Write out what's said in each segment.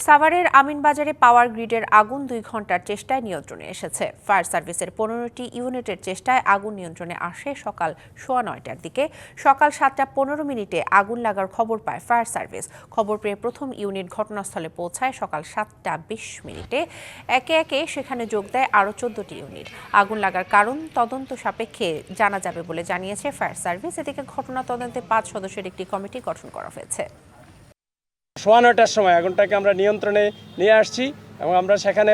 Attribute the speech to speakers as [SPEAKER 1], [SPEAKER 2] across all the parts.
[SPEAKER 1] সাভারের আমিনবাজারে পাওয়ার গ্রিডের আগুন 2 ঘন্টার চেষ্টায় নিয়ন্ত্রণে এসেছে। ফায়ার সার্ভিসের 15টি ইউনিটের চেষ্টায় আগুন নিয়ন্ত্রণে আসে সকাল 9:15টার দিকে। সকাল 7:15 আগুন লাগার খবর পায় ফায়ার সার্ভিস। খবর পেয়ে প্রথম ইউনিট ঘটনাস্থলে পৌঁছায় সকাল 7:20। একে একে সেখানে যোগ দেয় আরও 14টি ইউনিট। আগুন লাগার কারণ তদন্ত সাপেক্ষে জানা যাবে বলে জানিয়েছে ফায়ার সার্ভিস। এদিকে ঘটনা তদন্তে 5 সদস্যের একটি কমিটি গঠন করা হয়েছে।
[SPEAKER 2] 9:15টার সময় আগুনটাকে আমরা নিয়ন্ত্রণে নিয়ে আসছি এবং আমরা সেখানে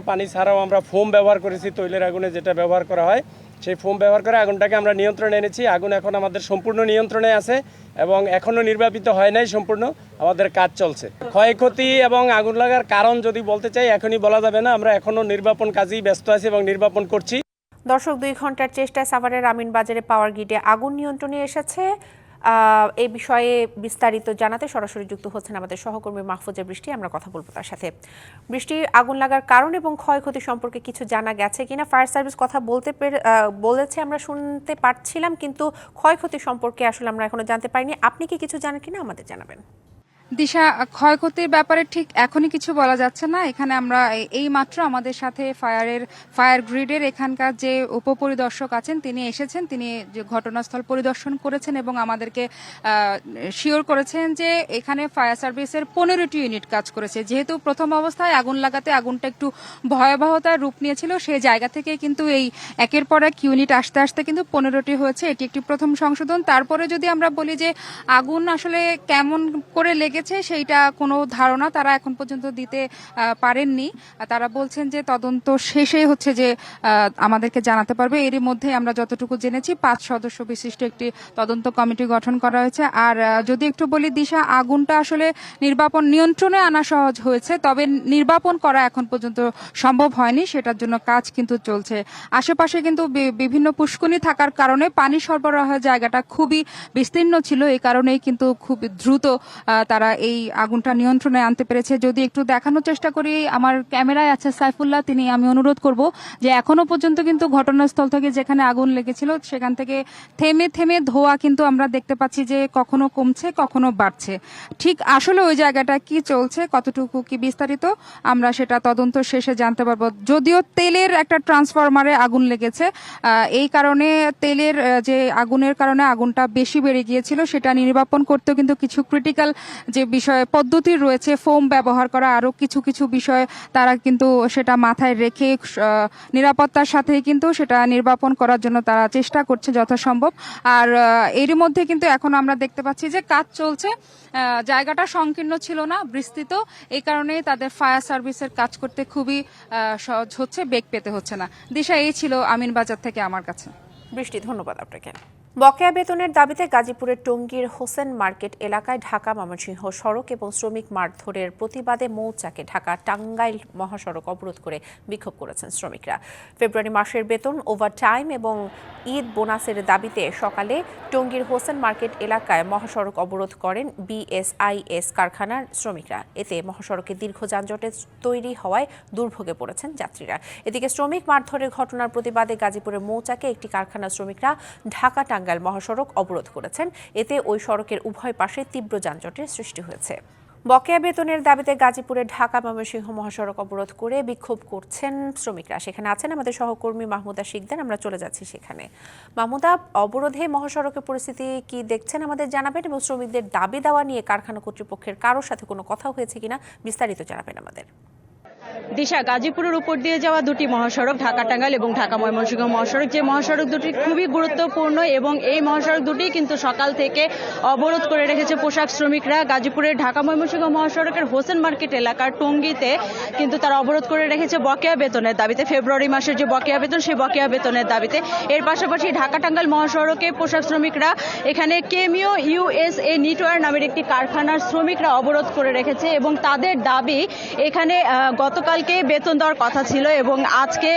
[SPEAKER 2] পানি ছাড়াও আমরা ফোম ব্যবহার করেছি। তৈলের আগুনে যেটা ব্যবহার করা হয় সেই ফোম ব্যবহার করে আগুনটাকে আমরা নিয়ন্ত্রণে এনেছি। আগুন এখন আমাদের সম্পূর্ণ নিয়ন্ত্রণে আছে এবং এখনও নির্বাপিত হয় নাই, সম্পূর্ণ আমাদের কাজ চলছে। ক্ষয়ক্ষতি এবং আগুন লাগার কারণ যদি বলতে চাই এখনই বলা যাবে না, আমরা এখনও নির্বাপন কাজেই ব্যস্ত আছি এবং নির্বাপন করছি।
[SPEAKER 1] দর্শক, 2 ঘন্টার চেষ্টায় সাভারের আমিনবাজারে পাওয়ার গ্রিডে আগুন নিয়ন্ত্রণে এসেছে। এই বিষয়ে বিস্তারিত জানাতে সরাসরি যুক্ত হচ্ছেন আমাদের সহকর্মী মাহফুজা বৃষ্টি। আমরা কথা বলবো তার সাথে। বৃষ্টি, আগুন লাগার কারণ এবং ক্ষয়ক্ষতি সম্পর্কে কিছু জানা গেছে কিনা? ফায়ার সার্ভিস কথা বলেছে, আমরা শুনতে পারছিলাম, কিন্তু ক্ষয়ক্ষতি সম্পর্কে আসলে আমরা এখনো জানতে পারিনি। আপনি কি কিছু জানেন কিনা আমাদের জানাবেন।
[SPEAKER 3] দিশা, ক্ষয়ক্ষতির ব্যাপারে ঠিক এখনই কিছু বলা যাচ্ছে না। এখানে আমরা এই মাত্র আমাদের সাথে ফায়ার গ্রিডের এখানকার যে উপপরিদর্শক আছেন তিনি এসেছেন, তিনি যে ঘটনাস্থল পরিদর্শন করেছেন এবং আমাদেরকে শিওর করেছেন যে এখানে ফায়ার সার্ভিসের 15টি ইউনিট কাজ করেছে। যেহেতু প্রথম অবস্থায় আগুন লাগাতে আগুনটা একটু ভয়াবহতার রূপ নিয়েছিল, সেই জায়গা থেকে কিন্তু এই একের পর এক ইউনিট আসতে আসতে কিন্তু 15টি হয়েছে। এটি একটি প্রথম সংশোধন। তারপরে যদি আমরা বলি যে আগুন আসলে কেমন করে লেগেছে সেইটা কোনো ধারণা তারা এখন পর্যন্ত দিতে পারেননি। তারা বলছেন যে তদন্ত শেষে হচ্ছে যে আমাদেরকে জানাতে পারবে। এরই মধ্যে আমরা যতটুকু জেনেছি 5 সদস্য বিশিষ্ট একটি তদন্ত কমিটি গঠন করা হয়েছে। আর যদি একটু বলি দিশা, আগুনটা আসলে নিয়ন্ত্রণে আনা সহজ হয়েছে, তবে নির্বাপন করা এখন পর্যন্ত সম্ভব হয়নি। সেটার জন্য কাজ কিন্তু চলছে। আশেপাশে কিন্তু বিভিন্ন পুষ্কুনি থাকার কারণে পানি সরবরাহের জায়গাটা খুবই বিস্তীর্ণ ছিল। এই কারণেই কিন্তু খুব দ্রুত তারা এই আগুনটা নিয়ন্ত্রণে আনতে পেরেছে। যদি একটু দেখানোর চেষ্টা করি, আমার ক্যামেরায় আছে সাইফুল্লাহ, আমি অনুরোধ করব যে এখনো পর্যন্ত কিন্তু ঘটনাস্থল থেকে যেখানে আগুন লেগেছিল সেখান থেকে থেমে থেমে ধোঁয়া কিন্তু আমরা দেখতে পাচ্ছি যে কখনো কমছে কখনো বাড়ছে। ঠিক আসলে ওই জায়গাটা কি চলছে, কতটুকু কি বিস্তারিত, আমরা সেটা তদন্ত শেষে জানতে পারবো। যদিও তেলের একটা ট্রান্সফরমারে আগুন লেগেছে, এই কারণে তেলের যে আগুনের কারণে আগুনটা বেশি বেড়ে গিয়েছিল, সেটা নির্বাপন করতেও কিন্তু কিছু ক্রিটিক্যাল যে বিষয় পদ্ধতি রয়েছে, ফোম ব্যবহার করা, আরো কিছু কিছু বিষয় তারা কিন্তু সেটা মাথায় রেখে নিরাপত্তার সাথে কিন্তু সেটা নির্বাপন করার জন্য তারা চেষ্টা করছে যথাসম্ভব। আর এরই মধ্যে কিন্তু এখন আমরা দেখতে পাচ্ছি যে কাজ চলছে। জায়গাটা সংকীর্ণ ছিল না, বিস্তৃত, এই কারণে তাদের ফায়ার সার্ভিসের কাজ করতে খুবই সহজ হচ্ছে, বেগ পেতে হচ্ছে না। দিশা, এই ছিল আমিনবাজার থেকে আমার কাছে।
[SPEAKER 1] বৃষ্টি, ধন্যবাদ আপনাকে। বকেয়া বেতনের দাবিতে গাজীপুরের টঙ্গীর হোসেন মার্কেট এলাকায় ঢাকা ময়মনসিংহ সড়ক এবং শ্রমিক মারধরের প্রতিবাদে মৌচাকে ঢাকা টাঙ্গাইল মহাসড়ক অবরোধ করে বিক্ষোভ করেছেন শ্রমিকরা। ফেব্রুয়ারি মাসের বেতন, ওভারটাইম এবং ঈদ বোনাসের দাবিতে সকালে টঙ্গীর হোসেন মার্কেট এলাকায় মহাসড়ক অবরোধ করেন বিএসআইএস কারখানার শ্রমিকরা। এতে মহাসড়কে দীর্ঘ যানজটে তৈরি হওয়ায় দুর্ভোগে পড়েছেন যাত্রীরা। এদিকে শ্রমিক মারধরের ঘটনার প্রতিবাদে গাজীপুরের মৌচাকে একটি কারখানার শ্রমিকরা ঢাকা টাঙ্গাইল মহাসড়ক অবরোধ করেছেন। এতে ওই সড়কের উভয় পাশে তীব্র যানজটের সৃষ্টি হয়েছে। বকেয়া বেতনের দাবিতে গাজীপুরে ঢাকা ময়মনসিংহ মহাসড়ক অবরোধ করে বিক্ষোভ করছেন শ্রমিকরা। সেখানে আছেন আমাদের সহকর্মী মাহমুদা শিকদার। আমরা চলে যাচ্ছি সেখানে। মাহমুদা, অবরোধে মহাসড়কের পরিস্থিতি কি দেখছেন আমাদের জানাবেন, এবং শ্রমিকদের দাবি দেওয়া নিয়ে কারখানা কর্তৃপক্ষের কারোর সাথে কোনো কথা হয়েছে কিনা বিস্তারিত জানাবেন আমাদের।
[SPEAKER 4] দিশা, গাজীপুরের উপর দিয়ে যাওয়া দুটি মহাসড়ক, ঢাকা টাঙ্গাইল এবং ঢাকা ময়মনসিংহ মহাসড়ক, যে মহাসড়ক দুটি খুবই গুরুত্বপূর্ণ এবং এই মহাসড়ক দুটি কিন্তু সকাল থেকে অবরোধ করে রেখেছে পোশাক শ্রমিকরা। গাজীপুরের ঢাকা ময়মনসিংহ মহাসড়কের হোসেন মার্কেট এলাকার টঙ্গীতে কিন্তু তারা অবরোধ করে রেখেছে বকেয়া বেতনের দাবিতে। ফেব্রুয়ারি মাসের যে বকেয়া বেতন, সেই বকেয়া বেতনের দাবিতে। এর পাশাপাশি ঢাকা টাঙ্গাইল মহাসড়কে পোশাক শ্রমিকরা এখানে কেমিও ইউএসএ নিটওয়ার নামের একটি কারখানার শ্রমিকরা অবরোধ করে রেখেছে এবং তাদের দাবি, এখানে গতকালকে বেতন দেওয়ার কথা ছিল এবং আজকে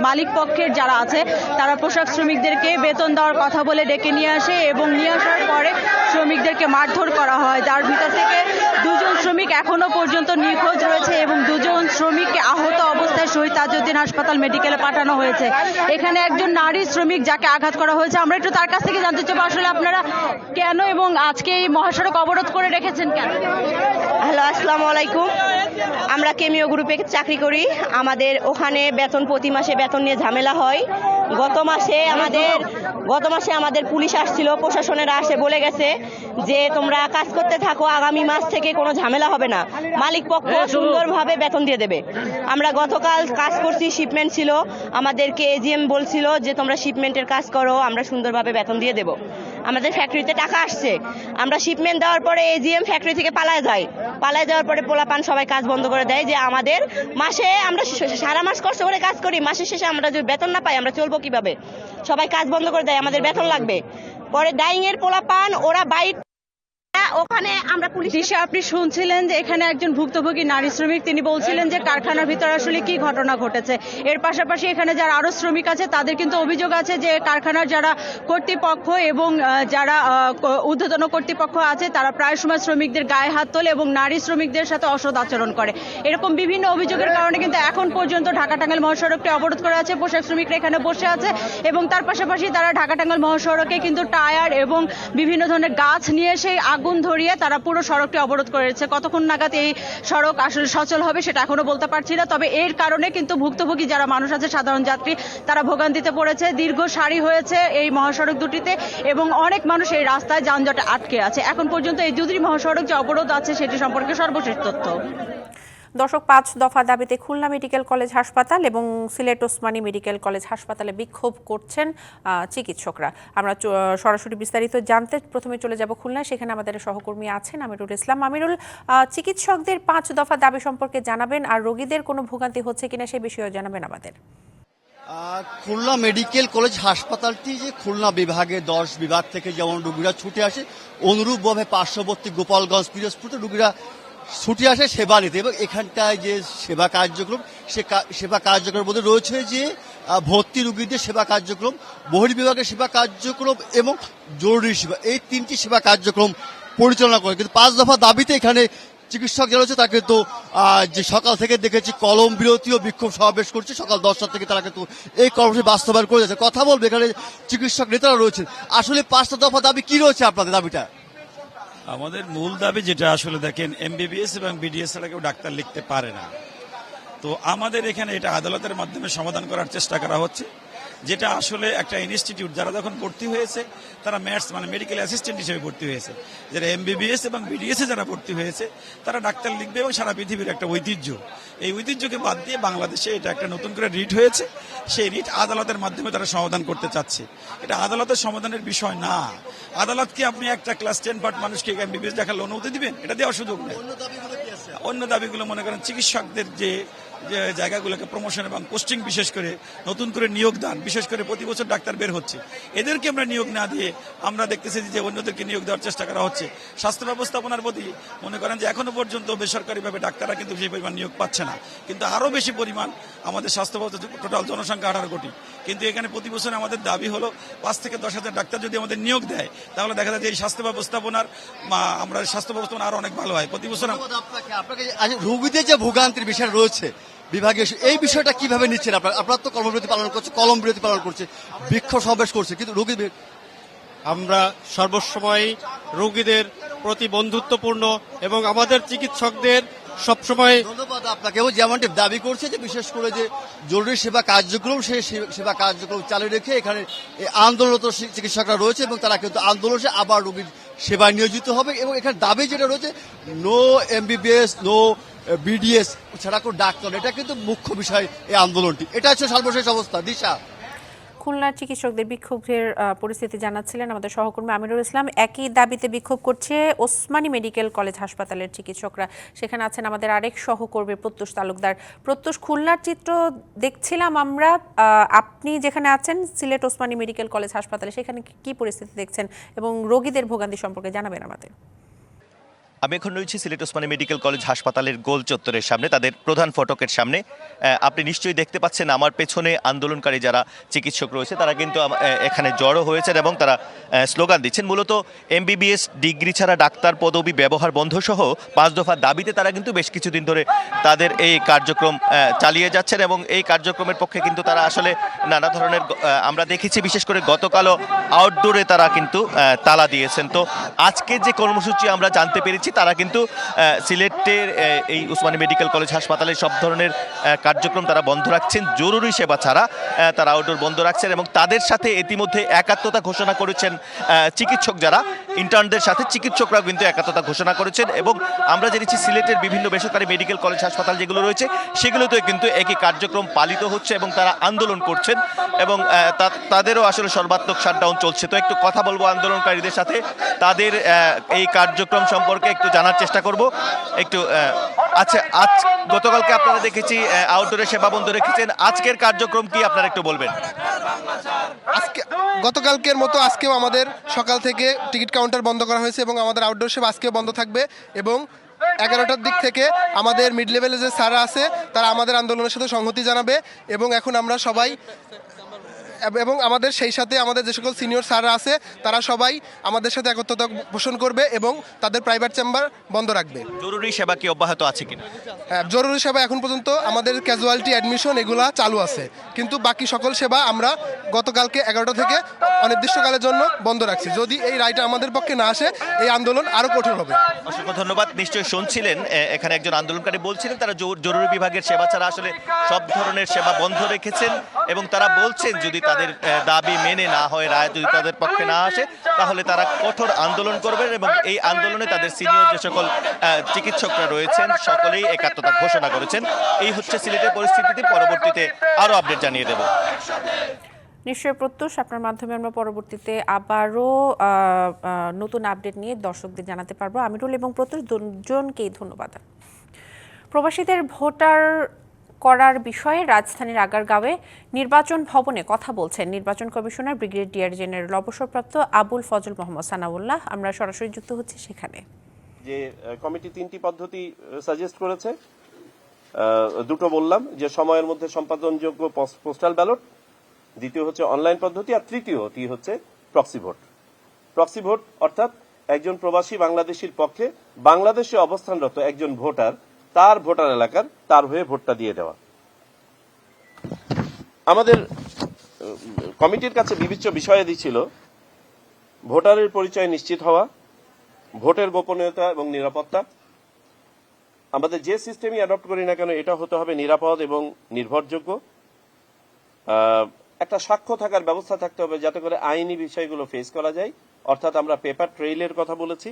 [SPEAKER 4] মালিক পক্ষের যারা আছে তারা পোশাক শ্রমিকদেরকে বেতন দেওয়ার কথা বলে ডেকে নিয়ে আসে এবং নিয়ে আসার পরে শ্রমিকদেরকে মারধর করা হয়, যার ভিতর থেকে 2 জন শ্রমিক এখনো পর্যন্ত নিখোঁজ রয়েছে এবং 2 জন শ্রমিককে আহত অবস্থায় শহীদ তাজউদ্দিন হাসপাতাল মেডিকেলে পাঠানো হয়েছে। এখানে একজন নারী শ্রমিক যাকে আঘাত করা হয়েছে, আমরা একটু তার কাছ থেকে জানতে চাইবো আসলে আপনারা কেন এবং আজকে এই মহাসড়ক অবরোধ করে রেখেছেন কেন?
[SPEAKER 5] হ্যালো, আসসালামু আলাইকুম। আমরা কেমিও গ্রুপে চাকরি করি, আমাদের ওখানে বেতন প্রতি মাসে বেতন নিয়ে ঝামেলা হয়। গত মাসে আমাদের পুলিশ আসছিল, প্রশাসনেরা আসে বলে গেছে যে তোমরা কাজ করতে থাকো, আগামী মাস থেকে কোনো ঝামেলা হবে না, মালিক পক্ষ সুন্দরভাবে বেতন দিয়ে দেবে। আমরা গতকাল কাজ করছি, শিপমেন্ট ছিল, আমাদেরকে এজিএম বলছিল যে তোমরা শিপমেন্টের কাজ করো, আমরা সুন্দরভাবে বেতন দিয়ে দেব। আমাদের ফ্যাক্টরিতে টাকা আসছে, আমরা শিপমেন্ট দেওয়ার পরে এজিএম ফ্যাক্টরি থেকে পালায় যাওয়ার পরে পোলাপান সবাই কাজ বন্ধ করে দেয়, যে আমাদের মাসে আমরা সারা মাস কষ্ট করে কাজ করি, মাসের শেষে আমরা যদি বেতন না পাই আমরা চলবো কিভাবে? সবাই কাজ বন্ধ করে দেয়, আমাদের বেতন লাগবে। পরে ডাইং এর পোলাপান ওরা বাইট, ওখানে আমরা পুলিশ।
[SPEAKER 4] দিশা, আপনি শুনছিলেন যে এখানে একজন ভুক্তভোগী নারী শ্রমিক, তিনি বলছিলেন যে কারখানার ভিতরে আসলে কি ঘটনা ঘটেছে। এর পাশাপাশি এখানে যারা আরো শ্রমিক আছে তাদের কিন্তু অভিযোগ আছে যে কারখানার যারা কর্তৃপক্ষ এবং যারা ঊর্ধ্বতন কর্তৃপক্ষ আছে তারা প্রায় সময় শ্রমিকদের গায়ে হাত তোলে এবং নারী শ্রমিকদের সাথে অসৎ আচরণ করে। এরকম বিভিন্ন অভিযোগের কারণে কিন্তু এখন পর্যন্ত ঢাকা টাঙ্গাইল মহাসড়কটি অবরোধ করা আছে, পোশাক শ্রমিকরা এখানে বসে আছে এবং তার পাশাপাশি তারা ঢাকা টাঙ্গাইল মহাসড়কে কিন্তু টায়ার এবং বিভিন্ন ধরনের গাছ নিয়ে সেই আগুন ধরিয়ে তারা পুরো সড়কটি অবরোধ করেছে। কতক্ষণ নাগাদ এই সড়ক আসলে সচল হবে সেটা এখনো বলতে পারছি না, তবে এর কারণে কিন্তু ভুক্তভোগী যারা মানুষ আছে, সাধারণ যাত্রী, তারা ভোগান্তিতে পড়েছে। দীর্ঘ সারি হয়েছে এই মহাসড়ক দুটিতে এবং অনেক মানুষ এই রাস্তায় যানজটে আটকে আছে। এখন পর্যন্ত এই দুটি মহাসড়ক যে অবরোধ আছে সেটি সম্পর্কে সর্বশেষ তথ্য।
[SPEAKER 1] দর্শক, 5 দফা দাবিতে খুলনা মেডিকেল কলেজ হাসপাতাল এবং সিলেট ওসমানী মেডিকেল কলেজ হাসপাতালে বিক্ষোভ করছেন চিকিৎসকরা। আমরা সরাসরি বিস্তারিত জানতে প্রথমে চলে যাব খুলনায়, সেখানে আমাদের সহকর্মী আছেন আমিরুল ইসলাম। আমিরুল, চিকিৎসকদের 5 দফা দাবি সম্পর্কে জানাবেন, আর রোগীদের কোনো ভোগান্তি হচ্ছে কিনা সেই বিষয়েও জানাবেন আমাদের।
[SPEAKER 6] খুলনা মেডিকেল কলেজ হাসপাতালটি যে খুলনা বিভাগে 10 বিভাগ থেকে যেমন রোগীরা ছুটে আসে, অনুরূপভাবে পার্শ্ববর্তী গোপালগঞ্জ, পিরোজপুরে রোগীরা ছুটে আসে সেবা নিতে, এবং এখানটায় যে সেবা কার্যক্রম, সে সেবা কার্যক্রমের মধ্যে রয়েছে যে ভর্তি রোগীদের সেবা কার্যক্রম, বহির্বিভাগের সেবা কার্যক্রম এবং জরুরি সেবা, এই 3টি সেবা কার্যক্রম পরিচালনা করে। কিন্তু 5 দফা দাবিতে এখানে চিকিৎসক যারা রয়েছে তারা কিন্তু যে সকাল থেকে দেখেছি কলম বিরতি ও বিক্ষোভ সমাবেশ করছে, সকাল 10টা থেকে তারা কিন্তু এই কর্মসূচি বাস্তবায়ন করে যাচ্ছে। কথা বলবে এখানে চিকিৎসক নেতারা রয়েছেন। আসলে 5টা দফা দাবি কি রয়েছে আপনাদের দাবিটা?
[SPEAKER 7] আমাদের মূল দাবি যেটা, আসলে দেখেন, এমবিবিএস এবং বিডিএস ছাড়া কেউ ডাক্তার লিখতে পারে না। তো আমাদের এখানে এটা আদালতের মাধ্যমে সমাধান করার চেষ্টা করা হচ্ছে, যেটা আসলে একটা ইনস্টিটিউট, যারা যখন ভর্তি হয়েছে তারা ম্যাথস মানে মেডিকেল অ্যাসিস্ট্যান্ট হিসেবে ভর্তি হয়েছে, যারা এমবিবিএস এবং বিডিএস এ যারা ভর্তি হয়েছে তারা ডাক্তার লিখবে, এবং সারা পৃথিবীর একটা ঐতিহ্য, এই ঐতিহ্যকে বাদ দিয়ে বাংলাদেশে এটা একটা নতুন করে রিট হয়েছে। সেই রিট আদালতের মাধ্যমে তারা সমাধান করতে চাচ্ছে। এটা আদালতের সমাধানের বিষয় না। আদালত কি আপনি একটা ক্লাস 10 পার্ট মানুষকে এমবিবিএস দেখার অনুমতি দিবেন? এটা দেওয়ার সুযোগ নেই। অন্য দাবিগুলো মনে করেন চিকিৎসকদের যে জায়গাগুলোকে প্রমোশন এবং পোস্টিং, বিশেষ করে নতুন করে নিয়োগ দান, বিশেষ করে প্রতি বছর ডাক্তার বের হচ্ছে, এদেরকে আমরা নিয়োগ না দিয়ে আমরা দেখতেছি যে অন্যদেরকে নিয়োগ দেওয়ার চেষ্টা করা হচ্ছে। স্বাস্থ্য ব্যবস্থাপনার প্রতি মনে করেন যে এখনো পর্যন্ত বেসরকারিভাবে ডাক্তাররা কিন্তু সেই পরিমাণ নিয়োগ পাচ্ছে না, কিন্তু আরও বেশি পরিমাণ আমাদের স্বাস্থ্য ব্যবস্থা, টোটাল জনসংখ্যা 18 কোটি, কিন্তু এখানে প্রতি বছর আমাদের দাবি হলো 5 থেকে 10 হাজার ডাক্তার যদি আমাদের নিয়োগ দেয় তাহলে দেখা যায় যে এই স্বাস্থ্য ব্যবস্থাপনার আমরা স্বাস্থ্য ব্যবস্থাপনা আরো অনেক ভালো হয়। প্রতি বছর
[SPEAKER 6] আপনাকে রোগীদের যে ভোগান্তির বিষয় রয়েছে বিভাগে, এই বিষয়টা কিভাবে নিচ্ছেন আপনারা? তো কর্মবিরতি পালন করছে, কলম বিরতি পালন করছে, বিক্ষোভ সমাবেশ করছে, কিন্তু রোগীদের
[SPEAKER 8] আমরা সর্বসময় রোগীদের প্রতি বন্ধুত্বপূর্ণ এবং আমাদের চিকিৎসকদের সবসময়।
[SPEAKER 6] ধন্যবাদ আপনাকে। যেমনটি দাবি করছে যে বিশেষ করে যে জরুরি সেবা কার্যক্রম, সেই সেবা কার্যক্রম চালু রেখে এখানে আন্দোলনরত চিকিৎসকরা রয়েছে এবং তারা কিন্তু আন্দোলনে আবার রোগীর সেবায় নিয়োজিত হবে। এবং এখানে দাবি যেটা রয়েছে, নো এমবিবিএস, নো বিডিএস ছাড়া কোনো ডাক্তার, এটা কিন্তু মুখ্য বিষয় এই আন্দোলনটি। এটা হচ্ছে সর্বশেষ অবস্থা। দিশা,
[SPEAKER 1] খুলনার চিকিৎসকদের বিক্ষোভের পরিস্থিতি জানাচ্ছিলেন আমাদের সহকর্মী আমিরুল ইসলাম। একই দাবিতে বিক্ষোভ করছে ওসমানী মেডিকেল কলেজ হাসপাতালের চিকিৎসকরা। সেখানে আছেন আমাদের আরেক সহকর্মী প্রত্যুষ তালুকদার। প্রত্যুষ, খুলনার চিত্র দেখছিলাম আমরা, আপনি যেখানে আছেন সিলেট ওসমানী মেডিকেল কলেজ হাসপাতালে, সেখানে কি পরিস্থিতি দেখছেন এবং রোগীদের ভোগান্তি সম্পর্কে জানাবেন আমাদের।
[SPEAKER 9] আমি এখন রয়েছি সিলেট ওসমানী মেডিকেল কলেজ হাসপাতালের গোল চত্বরের সামনে, তাদের প্রধান ফটকের সামনে। আপনি নিশ্চয়ই দেখতে পাচ্ছেন আমার পেছনে আন্দোলনকারী যারা চিকিৎসক রয়েছে তারা কিন্তু এখানে জড়ো হয়েছেন এবং তারা স্লোগান দিচ্ছেন। মূলত এমবিবিএস ডিগ্রি ছাড়া ডাক্তার পদবি ব্যবহার বন্ধ সহ 5 দফার দাবিতে তারা কিন্তু বেশ কিছুদিন ধরে তাদের এই কার্যক্রম চালিয়ে যাচ্ছেন এবং এই কার্যক্রমের পক্ষে কিন্তু তারা আসলে নানা ধরনের, আমরা দেখেছি বিশেষ করে গতকালও আউটডোরে তারা কিন্তু তালা দিয়েছেন। তো আজকে যে কর্মসূচি আমরা জানতে পেরেছি তারা কিন্তু সিলেটের এই ওসমানী মেডিকেল কলেজ হাসপাতালের সব ধরনের কার্যক্রম তারা বন্ধ রাখছেন, জরুরি সেবা ছাড়া তারা আউটডোর বন্ধ রাখছেন এবং তাদের সাথে ইতিমধ্যে একাত্মতা ঘোষণা করেছেন চিকিৎসক যারা, ইন্টার্নদের সাথে চিকিৎসকরাও কিন্তু একাত্মতা ঘোষণা করেছেন। এবং আমরা জেনেছি সিলেটের বিভিন্ন বেসরকারি মেডিকেল কলেজ হাসপাতাল যেগুলো রয়েছে সেগুলোতেও কিন্তু একই কার্যক্রম পালিত হচ্ছে এবং তারা আন্দোলন করছেন এবং তাদেরও আসলে সর্বাত্মক শাটডাউন চলছে। তো একটু কথা বলবো আন্দোলনকারীদের সাথে, তাদের এই কার্যক্রম সম্পর্কে একটু জানার চেষ্টা করব। একটু আচ্ছা, আজ গতকালকে আপনারা দেখেছি আউটডোরে সেবা বন্ধ রেখেছেন, আজকের কার্যক্রম কি আপনারা একটু বলবেন?
[SPEAKER 10] আজকে গতকালকের মতো আজকেও আমাদের সকাল থেকে টিকিট কাউন্টার বন্ধ করা হয়েছে এবং আমাদের আউটডোর সেবা আজকেও বন্ধ থাকবে এবং 11টার দিক থেকে আমাদের মিড লেভেলে যে স্যাররা আছে তারা আমাদের আন্দোলনের সাথে সংহতি জানাবে এবং এখন আমরা সবাই এবং আমাদের সেই সাথে আমাদের যে সকল সিনিয়র স্যাররা আছে তারা সবাই আমাদের সাথে একত্রতা পোষণ করবে এবং তাদের প্রাইভেট চেম্বার বন্ধ রাখবে।
[SPEAKER 9] জরুরি সেবা কি অব্যাহত আছে কিনা?
[SPEAKER 10] হ্যাঁ, জরুরি সেবা এখন পর্যন্ত আমাদের ক্যাজুয়ালিটি অ্যাডমিশন এগুলা চালু আছে, কিন্তু বাকি সকল সেবা আমরা গতকালকে 11টা থেকে অনির্দিষ্টকালের জন্য বন্ধ রাখছি। যদি এই রায়টা আমাদের পক্ষে না আসে এই আন্দোলন আরও কঠোর হবে।
[SPEAKER 9] অসংখ্য ধন্যবাদ। নিশ্চয়ই শুনছিলেন এখানে একজন আন্দোলনকারী বলছিলেন তারা জরুরি বিভাগের সেবা ছাড়া আসলে সব ধরনের সেবা বন্ধ রেখেছেন এবং তারা বলছেন যদি তাদের দাবি মেনে না হয়, রায় যদি তাদের পক্ষে না আসে তাহলে তারা কঠোর আন্দোলন করবেন এবং এই আন্দোলনে তাদের সিনিয়র যে সকল চিকিৎসকরা রয়েছেন সকলেই একাত্মতা ঘোষণা করেছেন। এই হচ্ছে সিলেটের পরিস্থিতিতে, পরবর্তীতে আরও আপডেট জানিয়ে দেব।
[SPEAKER 1] নিশ্চয়ই প্রত্যুষ, আপনার মাধ্যমে আমরা পরবর্তীতে আবারও নতুন আপডেট নিয়ে দর্শকদের জানাতে পারবো। আমিরুল এবং প্রত্যুষ দুজনকেই ধন্যবাদ। প্রবাসীদের ভোটার করার বিষয়ে রাজধানীর আগারগাঁওয়ে নির্বাচন ভবনে কথা বলছেন নির্বাচন কমিশনার ব্রিগেডিয়ার জেনারেল অবসরপ্রাপ্ত আবুল ফজল মোহাম্মদ সানাউল্লাহ। আমরা সরাসরি যুক্ত হচ্ছি সেখানে।
[SPEAKER 11] যে কমিটি 3টি পদ্ধতি সাজেস্ট করেছে, দুটো বললাম যে সময়ের মধ্যে সম্পাদনযোগ্য পোস্টাল ব্যালট, দ্বিতীয় হচ্ছে অনলাইন পদ্ধতি, আর তৃতীয়টি হচ্ছে প্রক্সি ভোট। প্রক্সি ভোট অর্থাৎ একজন প্রবাসী বাংলাদেশির পক্ষে বাংলাদেশে অবস্থানরত একজন ভোটার তার ভোটার এলাকার তার হয়ে ভোটটা দিয়ে দেওয়া। আমাদের কমিটির কাছে বিবেচ্য বিষয়াদি ছিল ভোটারের পরিচয় নিশ্চিত হওয়া, ভোটের গোপনীয়তা এবং নিরাপত্তা। আমাদের যে সিস্টেমই অ্যাডপ্ট করি না কেন এটা হতে হবে নিরাপদ এবং নির্ভরযোগ্য। একটা সাক্ষ্য থাকার ব্যবস্থা থাকতে হবে যাতে করে আইনি বিষয়গুলো ফেস করা যায়, অর্থাৎ আমরা পেপার ট্রেইলের কথা বলেছি।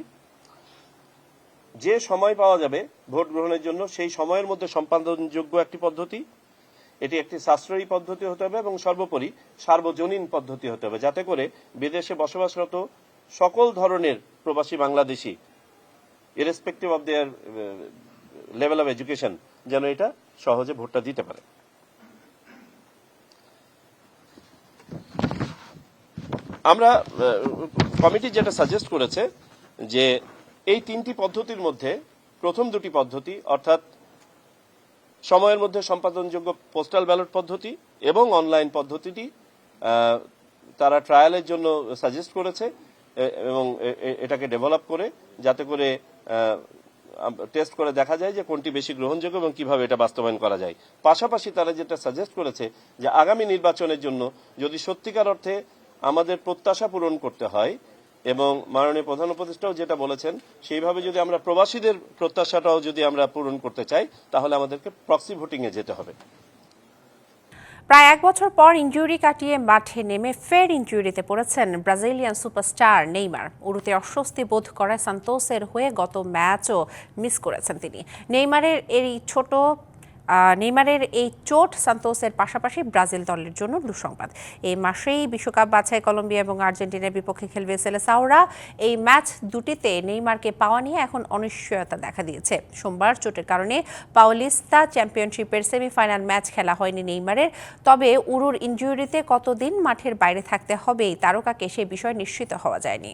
[SPEAKER 11] যে সময় পাওয়া যাবে ভোট গ্রহণের জন্য সেই সময়ের মধ্যে সম্পাদনযোগ্য একটি পদ্ধতি, এটি একটি সাশ্রয়ী পদ্ধতি হতে হবে এবং সর্বোপরি সার্বজনীন পদ্ধতি হতে হবে যাতে করে বিদেশে বসবাসরত সকল ধরনের প্রবাসী Bangladeshi irrespective of their level of education যেন এটা সহজে ভোটটা দিতে পারে। আমরা কমিটি যেটা সাজেস্ট করেছে যে এই 3টি পদ্ধতির মধ্যে প্রথম দুটি পদ্ধতি অর্থাৎ সময়ের মধ্যে সম্পাদনযোগ্য পোস্টাল ব্যালট পদ্ধতি এবং অনলাইন পদ্ধতিটি তারা ট্রায়ালের জন্য সাজেস্ট করেছে এবং এটাকে ডেভেলপ করে যাতে করে টেস্ট করে দেখা যায় যে কোনটি বেশি গ্রহণযোগ্য এবং কিভাবে এটা বাস্তবায়ন করা যায়। পাশাপাশি তারা যেটা সাজেস্ট করেছে যে আগামী নির্বাচনের জন্য যদি সত্যিকার অর্থে আমাদের প্রত্যাশা পূরণ করতে হয় এবং মাননীয় প্রধান উপদেষ্টাও যেটা বলেছেন সেইভাবে যদি আমরা প্রবাসীদের প্রত্যাশাটাও যদি আমরা পূরণ করতে চাই তাহলে আমাদেরকে প্রক্সি ভোটিং এ যেতে হবে।
[SPEAKER 1] প্রায় 1 বছর পর ইনজুরি কাটিয়ে মাঠে নেমে ফের ইনজুরিতে পড়েছেন ব্রাজিলিয়ান সুপারস্টার নেইমার। উরুতে অস্বস্তি বোধ করায় সান্তোসের হয়ে গত ম্যাচও মিস করেছেন তিনি। নেইমারের এই চোট সান্তোসের পাশাপাশি ব্রাজিল দলের জন্য দুঃসংবাদ। এই মাসেই বিশ্বকাপ বাছাই কলম্বিয়া এবং আর্জেন্টিনার বিপক্ষে খেলবে সেলেসাওরা। এই ম্যাচ দুটিতে নেইমারকে পাওয়া নিয়ে এখন অনিশ্চয়তা দেখা দিয়েছে। সোমবার চোটের কারণে পাওলিস্তা চ্যাম্পিয়নশিপের সেমিফাইনাল ম্যাচ খেলা হয়নি নেইমারের। তবে উরুর ইনজুরিতে কতদিন মাঠের বাইরে থাকতে হবে এই তারকাকে সে বিষয়ে নিশ্চিত হওয়া যায়নি।